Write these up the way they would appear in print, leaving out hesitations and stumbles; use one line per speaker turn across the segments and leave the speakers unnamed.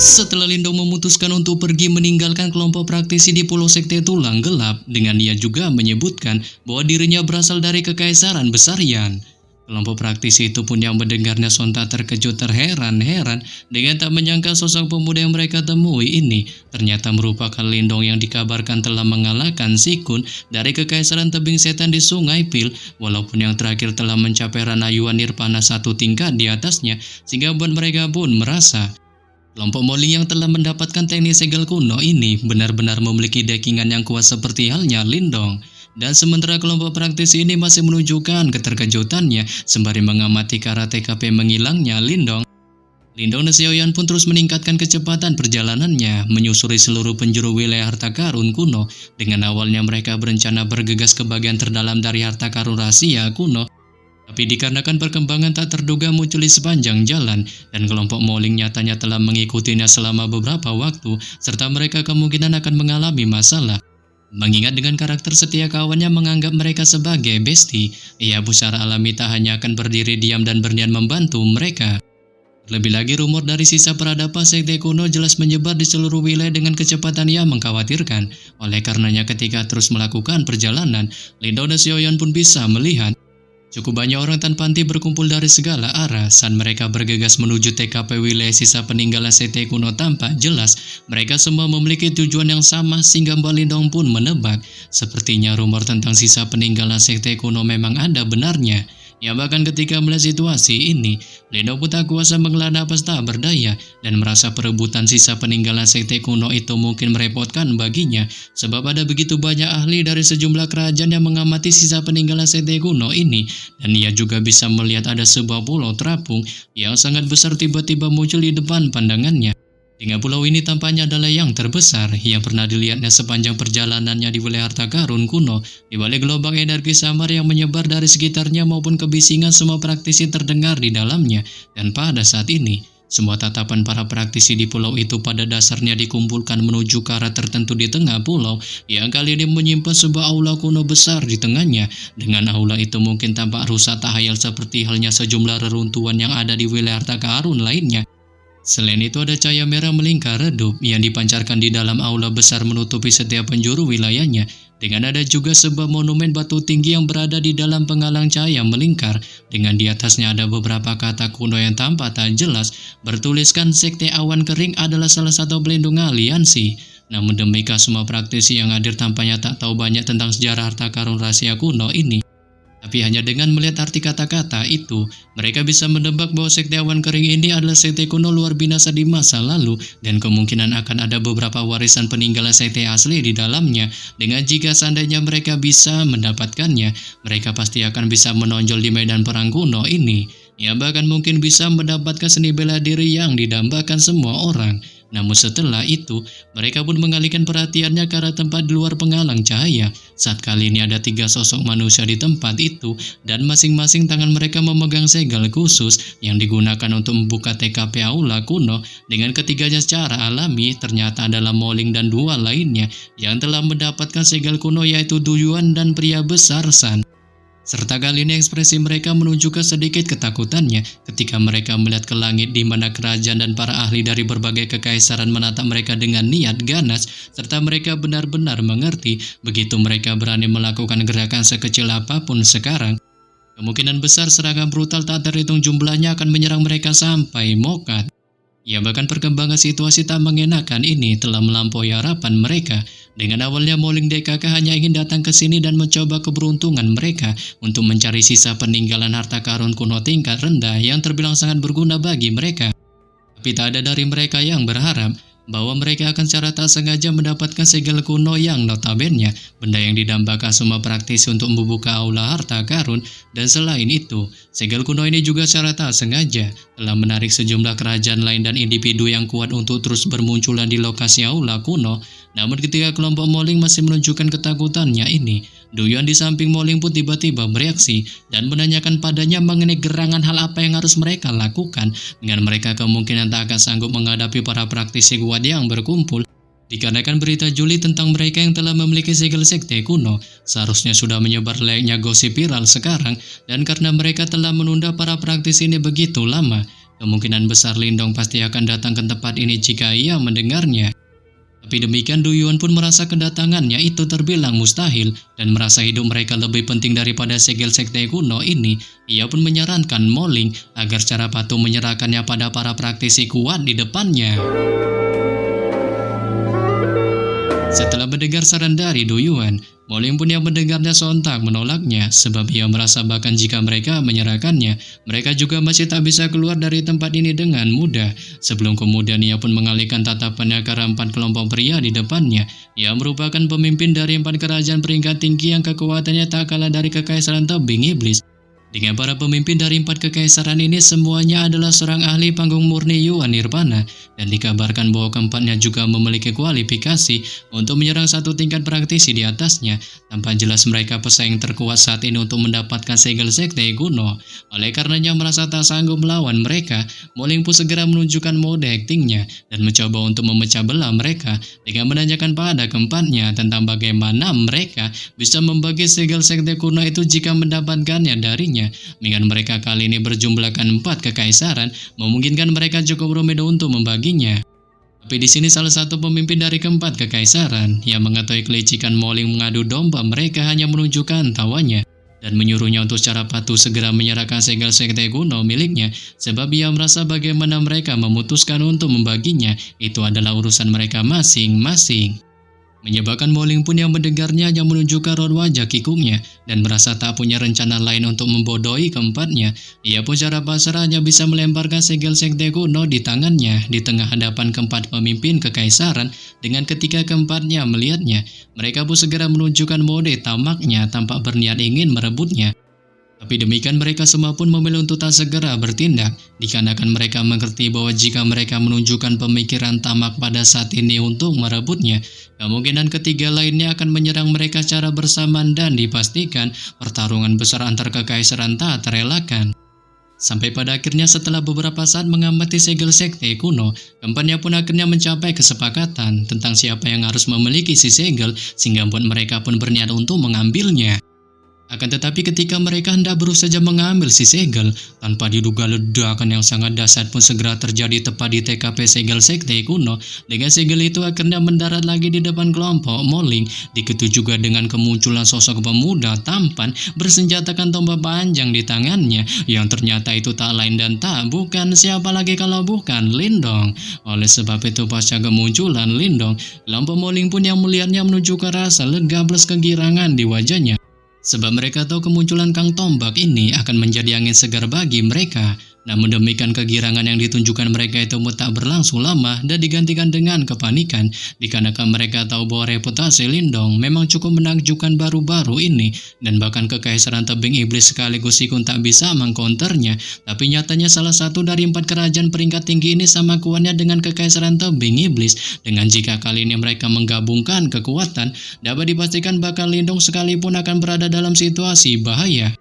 Setelah Lindong memutuskan untuk pergi meninggalkan kelompok praktisi di Pulau Sekte Tulang Gelap, dengan dia juga menyebutkan bahwa dirinya berasal dari Kekaisaran Besarian. Kelompok praktisi itu pun yang mendengarnya sontak terkejut terheran-heran dengan tak menyangka sosok pemuda yang mereka temui ini ternyata merupakan Lindong yang dikabarkan telah mengalahkan Si Kun dari Kekaisaran Tebing Setan di Sungai Pil, walaupun yang terakhir telah mencapai ranayuan nirvana satu tingkat di atasnya, sehingga buat mereka pun merasa kelompok Moling yang telah mendapatkan teknik segel kuno ini benar-benar memiliki backingan yang kuat seperti halnya Lindong. Dan sementara kelompok praktisi ini masih menunjukkan keterkejutannya sembari mengamati ke arah TKP menghilangnya Lindong dan Xiaoyan pun terus meningkatkan kecepatan perjalanannya menyusuri seluruh penjuru wilayah harta karun kuno. Dengan awalnya mereka berencana bergegas ke bagian terdalam dari harta karun rahasia kuno, tapi dikarenakan perkembangan tak terduga muncul di sepanjang jalan, dan kelompok Moling nyatanya telah mengikutinya selama beberapa waktu, serta mereka kemungkinan akan mengalami masalah. Mengingat dengan karakter setia kawannya menganggap mereka sebagai bestie, ia secara alami tak hanya akan berdiri diam dan berniat membantu mereka. Lebih lagi rumor dari sisa peradaban sekte kuno jelas menyebar di seluruh wilayah dengan kecepatan yang mengkhawatirkan. Oleh karenanya ketika terus melakukan perjalanan, Lindong dan Xiaoyan pun bisa melihat cukup banyak orang tanpa henti berkumpul dari segala arah. Saat mereka bergegas menuju TKP wilayah sisa peninggalan sekte kuno tampak jelas mereka semua memiliki tujuan yang sama, sehingga Mbak Lindong pun menebak sepertinya rumor tentang sisa peninggalan sekte kuno memang ada benarnya. Ya bahkan ketika melihat situasi ini, Lindong pun tak kuasa menghela napas tak berdaya dan merasa perebutan sisa peninggalan sekte kuno itu mungkin merepotkan baginya, sebab ada begitu banyak ahli dari sejumlah kerajaan yang mengamati sisa peninggalan sekte kuno ini, dan ia juga bisa melihat ada sebuah pulau terapung yang sangat besar tiba-tiba muncul di depan pandangannya. Hingga pulau ini tampaknya adalah yang terbesar yang pernah dilihatnya sepanjang perjalanannya di wilayah harta karun kuno. Di balik gelombang energi samar yang menyebar dari sekitarnya maupun kebisingan semua praktisi terdengar di dalamnya. Dan pada saat ini, semua tatapan para praktisi di pulau itu pada dasarnya dikumpulkan menuju ke arah tertentu di tengah pulau yang kali ini menyimpan sebuah aula kuno besar di tengahnya. Dengan aula itu mungkin tampak rusak tak hayal seperti halnya sejumlah reruntuhan yang ada di wilayah harta karun lainnya. Selain itu ada cahaya merah melingkar redup yang dipancarkan di dalam aula besar menutupi setiap penjuru wilayahnya. Dengan ada juga sebuah monumen batu tinggi yang berada di dalam penghalang cahaya melingkar. Dengan di atasnya ada beberapa kata kuno yang tampak tak jelas bertuliskan Sekte Awan Kering adalah salah satu pelindung aliansi. Namun demikian semua praktisi yang hadir tampaknya tak tahu banyak tentang sejarah harta karun rahasia kuno ini. Tapi hanya dengan melihat arti kata-kata itu, mereka bisa menebak bahwa Sekte Awan Kering ini adalah sekte kuno luar binasa di masa lalu, dan kemungkinan akan ada beberapa warisan peninggalan sekte asli di dalamnya. Dengan jika seandainya mereka bisa mendapatkannya, mereka pasti akan bisa menonjol di medan perang kuno ini. Ya bahkan mungkin bisa mendapatkan seni bela diri yang didambakan semua orang. Namun setelah itu, mereka pun mengalihkan perhatiannya ke arah tempat di luar penghalang cahaya. Saat kali ini ada 3 sosok manusia di tempat itu, dan masing-masing tangan mereka memegang segel khusus yang digunakan untuk membuka TKP aula kuno. Dengan ketiganya secara alami, ternyata adalah Moling dan 2 lainnya yang telah mendapatkan segel kuno, yaitu Du Yuan dan pria besar San. Serta kali ini ekspresi mereka menunjukkan sedikit ketakutannya ketika mereka melihat ke langit di mana kerajaan dan para ahli dari berbagai kekaisaran menatap mereka dengan niat ganas, serta mereka benar-benar mengerti begitu mereka berani melakukan gerakan sekecil apapun sekarang, kemungkinan besar serangan brutal tak terhitung jumlahnya akan menyerang mereka sampai mokat. Ya bahkan perkembangan situasi tak mengenakan ini telah melampaui harapan mereka. Dengan awalnya Moling DKK hanya ingin datang ke sini dan mencoba keberuntungan mereka untuk mencari sisa peninggalan harta karun kuno tingkat rendah yang terbilang sangat berguna bagi mereka. Tapi tak ada dari mereka yang berharap bahwa mereka akan secara tak sengaja mendapatkan segel kuno yang notabene benda yang didambakan semua praktisi untuk membuka aula harta karun. Dan selain itu, segel kuno ini juga secara tak sengaja telah menarik sejumlah kerajaan lain dan individu yang kuat untuk terus bermunculan di lokasi aula kuno. Namun ketika kelompok Moling masih menunjukkan ketakutannya ini, Du Yuan di samping Moling pun tiba-tiba bereaksi dan menanyakan padanya mengenai gerangan hal apa yang harus mereka lakukan, dengan mereka kemungkinan tak akan sanggup menghadapi para praktisi kuat yang berkumpul. Dikarenakan berita juli tentang mereka yang telah memiliki segel sekte kuno seharusnya sudah menyebar layaknya gosip viral sekarang, dan karena mereka telah menunda para praktisi ini begitu lama, kemungkinan besar Lindong pasti akan datang ke tempat ini jika ia mendengarnya. Tapi demikian Du Yuan pun merasa kedatangannya itu terbilang mustahil dan merasa hidup mereka lebih penting daripada segel sekte kuno ini. Ia pun menyarankan Mo Ling agar secara patuh menyerahkannya pada para praktisi kuat di depannya. Setelah mendengar saran dari Du Yuan, Mo Ling pun yang mendengarnya sontak menolaknya sebab ia merasa bahkan jika mereka menyerahkannya, mereka juga masih tak bisa keluar dari tempat ini dengan mudah. Sebelum kemudian ia pun mengalihkan tatapannya ke arah 4 kelompok pria di depannya. Ia merupakan pemimpin dari 4 kerajaan peringkat tinggi yang kekuatannya tak kalah dari kekaisaran tebing iblis. Dengan para pemimpin dari 4 kekaisaran ini semuanya adalah seorang ahli panggung murni Yuan Nirvana dan dikabarkan bahwa keempatnya juga memiliki kualifikasi untuk menyerang satu tingkat praktisi di atasnya. Tampak jelas mereka pesaing terkuat saat ini untuk mendapatkan segel sekte kuno. Oleh karenanya merasa tak sanggup melawan mereka, Mo Ling pun segera menunjukkan mode aktingnya dan mencoba untuk memecah belah mereka dengan menanyakan pada keempatnya tentang bagaimana mereka bisa membagi segel sekte kuno itu jika mendapatkannya darinya. Dengan mereka kali ini berjumlahkan 4 kekaisaran, memungkinkan mereka cukup rumit untuk membaginya. Tapi di sini salah satu pemimpin dari keempat kekaisaran yang mengetahui kelicikan Mo Ling mengadu domba mereka hanya menunjukkan tawanya dan menyuruhnya untuk secara patuh segera menyerahkan segel sekte kuno miliknya sebab ia merasa bagaimana mereka memutuskan untuk membaginya itu adalah urusan mereka masing-masing. Menyebabkan Mo Ling pun yang mendengarnya hanya menunjukkan raut wajah kikuknya dan merasa tak punya rencana lain untuk membodohi keempatnya. Ia pun secara pasrah hanya bisa melemparkan segel sekte kuno di tangannya di tengah hadapan keempat pemimpin kekaisaran. Dengan ketika keempatnya melihatnya, mereka pun segera menunjukkan mode tamaknya tampak berniat ingin merebutnya. Tapi demikian mereka semua pun memilih untuk tak segera bertindak, dikarenakan mereka mengerti bahwa jika mereka menunjukkan pemikiran tamak pada saat ini untuk merebutnya, kemungkinan ketiga lainnya akan menyerang mereka secara bersamaan dan dipastikan pertarungan besar antar kekaisaran tak terelakkan. Sampai pada akhirnya setelah beberapa saat mengamati segel sekte kuno, keempatnya pun akhirnya mencapai kesepakatan tentang siapa yang harus memiliki si segel sehingga buat mereka pun berniat untuk mengambilnya. Akan tetapi ketika mereka hendak berusaha mengambil si segel, tanpa diduga ledakan yang sangat dahsyat pun segera terjadi tepat di TKP segel sekte kuno. Dengan segel itu akhirnya mendarat lagi di depan kelompok Mo Ling. Diikuti juga dengan kemunculan sosok pemuda tampan bersenjatakan tombak panjang di tangannya, yang ternyata itu tak lain dan tak bukan siapa lagi kalau bukan Lindong. Oleh sebab itu pasca kemunculan Lindong, kelompok Mo Ling pun yang melihatnya menunjukkan rasa lega plus kegirangan di wajahnya. Sebab mereka tahu kemunculan Kang Tombak ini akan menjadi angin segar bagi mereka. Namun demikian kegirangan yang ditunjukkan mereka itu tak berlangsung lama dan digantikan dengan kepanikan, dikarenakan mereka tahu bahwa reputasi Lindong memang cukup menakjubkan baru-baru ini dan bahkan kekaisaran tebing iblis sekaligus Sikun tak bisa mengcounternya. Tapi nyatanya salah satu dari 4 kerajaan peringkat tinggi ini sama kuatnya dengan kekaisaran tebing iblis. Dengan jika kali ini mereka menggabungkan kekuatan, dapat dipastikan bakal Lindong sekalipun akan berada dalam situasi bahaya.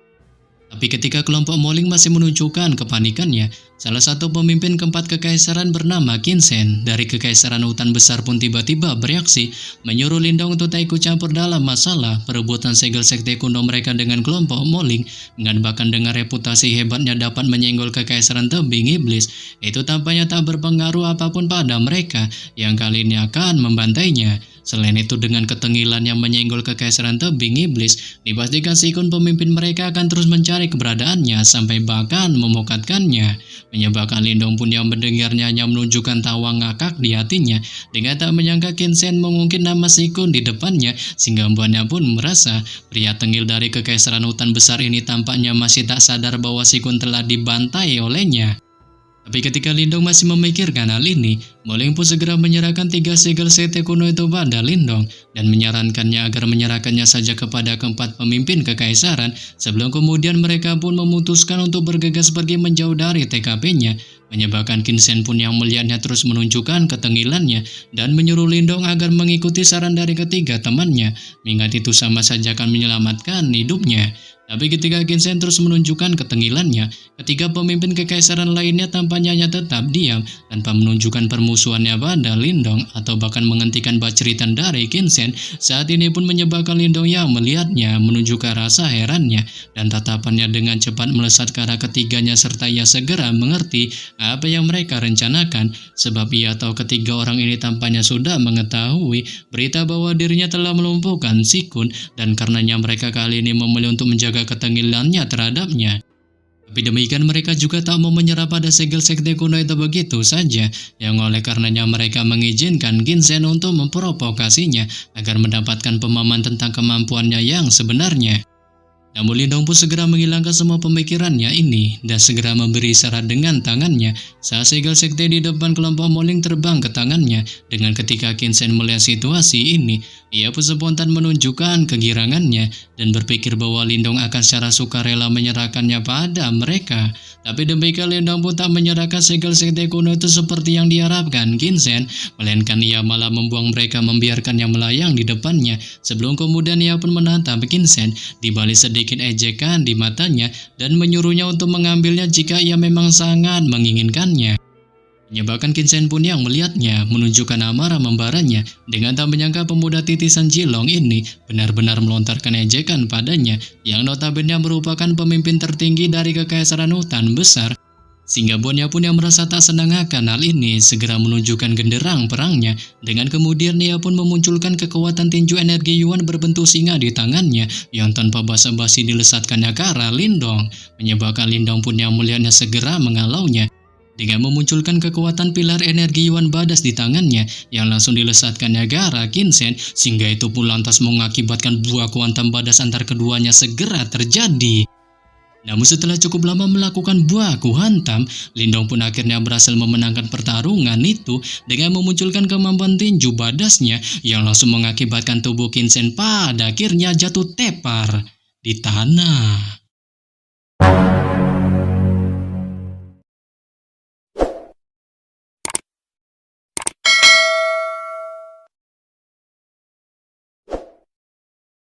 Tapi ketika kelompok Mo Ling masih menunjukkan kepanikannya, salah satu pemimpin keempat kekaisaran bernama Qin Shen dari kekaisaran hutan besar pun tiba-tiba bereaksi, menyuruh Lindong untuk tak ikut campur dalam masalah perebutan segel sekte kuno mereka dengan kelompok Mo Ling. Dengan bahkan dengan reputasi hebatnya dapat menyenggol kekaisaran tebing iblis, itu tampaknya tak berpengaruh apapun pada mereka yang kali ini akan membantainya. Selain itu dengan ketengilan yang menyenggol kekaisaran tebing iblis, dipastikan Sikun pemimpin mereka akan terus mencari keberadaannya sampai bahkan memokatkannya. Menyebabkan Lindong pun yang mendengarnya hanya menunjukkan tawa ngakak di hatinya dengan tak menyangka Qin Shen mengungkit nama Sikun di depannya, sehingga membuatnya pun merasa pria tengil dari kekaisaran hutan besar ini tampaknya masih tak sadar bahwa Sikun telah dibantai olehnya. Tapi ketika Lindong masih memikirkan hal ini, Mo Ling pun segera menyerahkan 3 segel sekte kuno itu pada Lindong dan menyarankannya agar menyerahkannya saja kepada keempat pemimpin kekaisaran sebelum kemudian mereka pun memutuskan untuk bergegas pergi menjauh dari TKP-nya. Menyebabkan Qin Shen pun yang melihatnya terus menunjukkan ketengilannya dan menyuruh Lindong agar mengikuti saran dari ketiga temannya, mengingat itu sama saja akan menyelamatkan hidupnya. Tapi ketika Ginseng terus menunjukkan ketengilannya, ketiga pemimpin kekaisaran lainnya tampaknya hanya tetap diam tanpa menunjukkan permusuhannya pada Lindong atau bahkan menghentikan baceritan dari Ginseng. Saat ini pun menyebabkan Lindong yang melihatnya menunjukkan rasa herannya dan tatapannya dengan cepat melesat ke arah ketiganya serta ia segera mengerti apa yang mereka rencanakan sebab ia tahu ketiga orang ini tampaknya sudah mengetahui berita bahwa dirinya telah melumpuhkan Si Kun dan karenanya mereka kali ini memilih untuk menjaga ketengilannya terhadapnya. Tapi demikian mereka juga tak mau menyerah pada segel sekte kuno itu begitu saja, yang oleh karenanya mereka mengizinkan Ginseng untuk memprovokasinya agar mendapatkan pemahaman tentang kemampuannya yang sebenarnya. Namun Lindong pun segera menghilangkan semua pemikirannya ini dan segera memberi isyarat dengan tangannya saat segel sekte di depan kelompok Moling terbang ke tangannya. Dengan ketika Ginseng melihat situasi ini, ia pun spontan menunjukkan kegirangannya dan berpikir bahwa Lindong akan secara sukarela menyerahkannya pada mereka. Tapi demikian Lindong pun tak menyerahkan segel sekte kuno itu seperti yang diharapkan Ginseng, melainkan ia malah membuang mereka membiarkannya melayang di depannya. Sebelum kemudian ia pun menatap Ginseng di balik sedikit ejekan di matanya dan menyuruhnya untuk mengambilnya jika ia memang sangat menginginkannya. Menyebabkan Ginseng pun yang melihatnya menunjukkan amarah membaranya dengan tak menyangka pemuda titisan Jilong ini benar-benar melontarkan ejekan padanya yang notabene merupakan pemimpin tertinggi dari kekaisaran hutan besar. Sehingga Bonnya pun yang merasa tak senang akan hal ini segera menunjukkan genderang perangnya dengan kemudian ia pun memunculkan kekuatan tinju energi Yuan berbentuk singa di tangannya yang tanpa basa-basi dilesatkannya ke arah Lindong, menyebabkan Lindong pun yang melihatnya segera mengalaunya dengan memunculkan kekuatan pilar energi Yuan Badas di tangannya yang langsung dilesatkannya ke arah Ginseng, sehingga itu pun lantas mengakibatkan buah kuantum badas antar keduanya segera terjadi. Namun setelah cukup lama melakukan baku hantam, Lindong pun akhirnya berhasil memenangkan pertarungan itu dengan memunculkan kemampuan tinju badasnya yang langsung mengakibatkan tubuh Ginseng pada akhirnya jatuh tepar di tanah.